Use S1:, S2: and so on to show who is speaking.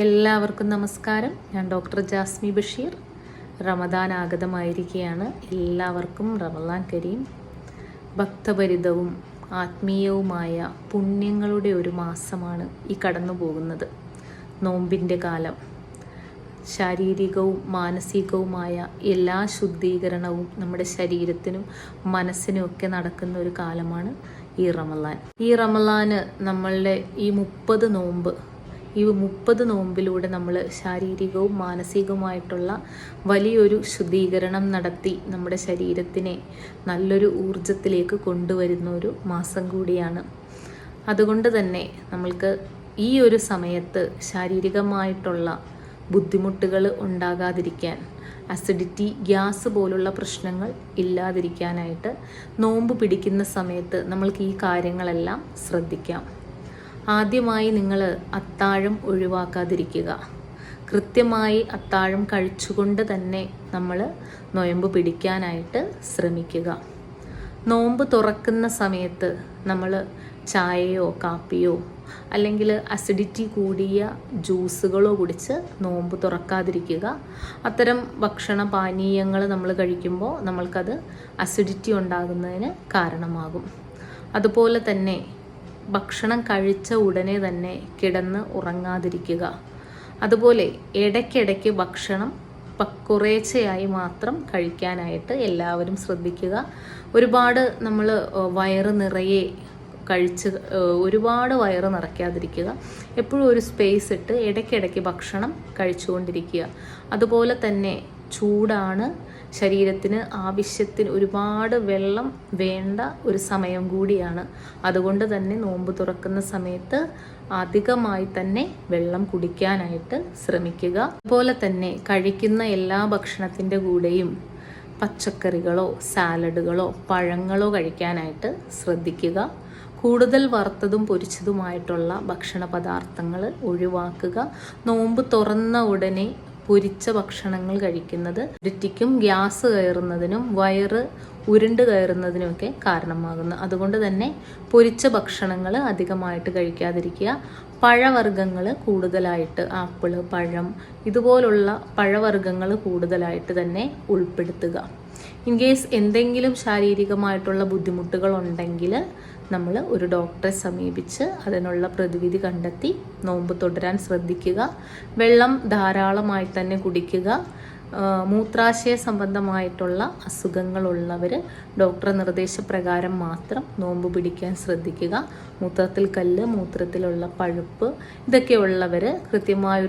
S1: എല്ലാവർക്കും നമസ്കാരം. ഞാൻ ഡോക്ടർ ജാസ്മി ബഷീർ. റമദാൻ ആഗതമായിരിക്കുകയാണ്. എല്ലാവർക്കും റമദാൻ കരീം. ഭക്തഭരിതവും ആത്മീയവുമായ പുണ്യങ്ങളുടെ ഒരു മാസമാണ് ഈ കടന്നു പോകുന്നത്. നോമ്പിൻ്റെ കാലം. ശാരീരികവും മാനസികവുമായ എല്ലാ ശുദ്ധീകരണവും നമ്മുടെ ശരീരത്തിനും മനസ്സിനും ഒക്കെ നടക്കുന്ന ഒരു കാലമാണ് ഈ റമദാൻ. ഈ റമദാന് നമ്മളുടെ ഈ 30 നോമ്പിലൂടെ നമ്മൾ ശാരീരികവും മാനസികവുമായിട്ടുള്ള വലിയൊരു ശുദ്ധീകരണം നടത്തി നമ്മുടെ ശരീരത്തിനെ നല്ലൊരു ഊർജത്തിലേക്ക് കൊണ്ടുവരുന്ന ഒരു മാസം കൂടിയാണ്. അതുകൊണ്ട് തന്നെ നമ്മൾക്ക് ഈ ഒരു സമയത്ത് ശാരീരികമായിട്ടുള്ള ബുദ്ധിമുട്ടുകൾ ഉണ്ടാകാതിരിക്കാൻ, അസിഡിറ്റി, ഗ്യാസ് പോലുള്ള പ്രശ്നങ്ങൾ ഇല്ലാതിരിക്കാനായിട്ട് നോമ്പ് പിടിക്കുന്ന സമയത്ത് നമ്മൾക്ക് ഈ കാര്യങ്ങളെല്ലാം ശ്രദ്ധിക്കാം. ആദ്യമായി നിങ്ങൾ അത്താഴം ഒഴിവാക്കാതിരിക്കുക. കൃത്യമായി അത്താഴം കഴിച്ചുകൊണ്ട് തന്നെ നമ്മൾ നൊയമ്പ് പിടിക്കാനായിട്ട് ശ്രമിക്കുക. നോമ്പ് തുറക്കുന്ന സമയത്ത് നമ്മൾ ചായയോ കാപ്പിയോ അല്ലെങ്കിൽ അസിഡിറ്റി കൂടിയ ജ്യൂസുകളോ കുടിച്ച് നോമ്പ് തുറക്കാതിരിക്കുക. അത്തരം ഭക്ഷണ പാനീയങ്ങൾ നമ്മൾ കഴിക്കുമ്പോൾ നമ്മൾക്കത് അസിഡിറ്റി ഉണ്ടാകുന്നതിന് കാരണമാകും. അതുപോലെ തന്നെ ഭക്ഷണം കഴിച്ച ഉടനെ തന്നെ കിടന്ന് ഉറങ്ങാതിരിക്കുക. അതുപോലെ ഇടയ്ക്കിടയ്ക്ക് ഭക്ഷണം കുറേശ്ശെയായി മാത്രം കഴിക്കാനായിട്ട് എല്ലാവരും ശ്രദ്ധിക്കുക. ഒരുപാട് നമ്മൾ വയറ് നിറയെ കഴിച്ച് ഒരുപാട് വയറ് നിറയ്ക്കാതിരിക്കുക. എപ്പോഴും ഒരു സ്പേസ് ഇട്ട് ഇടയ്ക്കിടയ്ക്ക് ഭക്ഷണം കഴിച്ചുകൊണ്ടിരിക്കുക. അതുപോലെ തന്നെ ചൂടാണ്, ശരീരത്തിന് ആവശ്യത്തിന് ഒരുപാട് വെള്ളം വേണ്ട ഒരു സമയം കൂടിയാണ്. അതുകൊണ്ട് തന്നെ നോമ്പ് തുറക്കുന്ന സമയത്ത് അധികമായി തന്നെ വെള്ളം കുടിക്കാനായിട്ട് ശ്രമിക്കുക. അതുപോലെ തന്നെ കഴിക്കുന്ന എല്ലാ ഭക്ഷണത്തിൻ്റെ കൂടെയും പച്ചക്കറികളോ സാലഡുകളോ പഴങ്ങളോ കഴിക്കാനായിട്ട് ശ്രദ്ധിക്കുക. കൂടുതൽ വറുത്തതും പൊരിച്ചതുമായിട്ടുള്ള ഭക്ഷണ പദാർത്ഥങ്ങൾ ഒഴിവാക്കുക. നോമ്പ് തുറന്ന ഉടനെ പൊരിച്ച ഭക്ഷണങ്ങൾ കഴിക്കുന്നത് അസിഡിറ്റിക്കും ഗ്യാസ് കയറുന്നതിനും വയറ് ഉരുണ്ട് കയറുന്നതിനുമൊക്കെ കാരണമാകുന്നു. അതുകൊണ്ട് തന്നെ പൊരിച്ച ഭക്ഷണങ്ങൾ അധികമായിട്ട് കഴിക്കാതിരിക്കുക. പഴവർഗ്ഗങ്ങൾ കൂടുതലായിട്ട്, ആപ്പിള്, പഴം, ഇതുപോലുള്ള പഴവർഗ്ഗങ്ങൾ കൂടുതലായിട്ട് തന്നെ ഉൾപ്പെടുത്തുക. ഇൻ കേസ് എന്തെങ്കിലും ശാരീരികമായിട്ടുള്ള ബുദ്ധിമുട്ടുകൾ ഉണ്ടെങ്കിൽ നമ്മൾ ഒരു ഡോക്ടറെ സമീപിച്ച് അതിനുള്ള പ്രതിവിധി കണ്ടെത്തി നോമ്പ് തുടരാൻ ശ്രദ്ധിക്കുക. വെള്ളം ധാരാളമായി തന്നെ കുടിക്കുക. മൂത്രാശയ സംബന്ധമായിട്ടുള്ള അസുഖങ്ങളുള്ളവർ ഡോക്ടറെ നിർദ്ദേശപ്രകാരം മാത്രം നോമ്പ് പിടിക്കാൻ ശ്രദ്ധിക്കുക. മൂത്രത്തിൽ കല്ല്, മൂത്രത്തിലുള്ള പഴുപ്പ്, ഇതൊക്കെയുള്ളവർ കൃത്യമായൊരു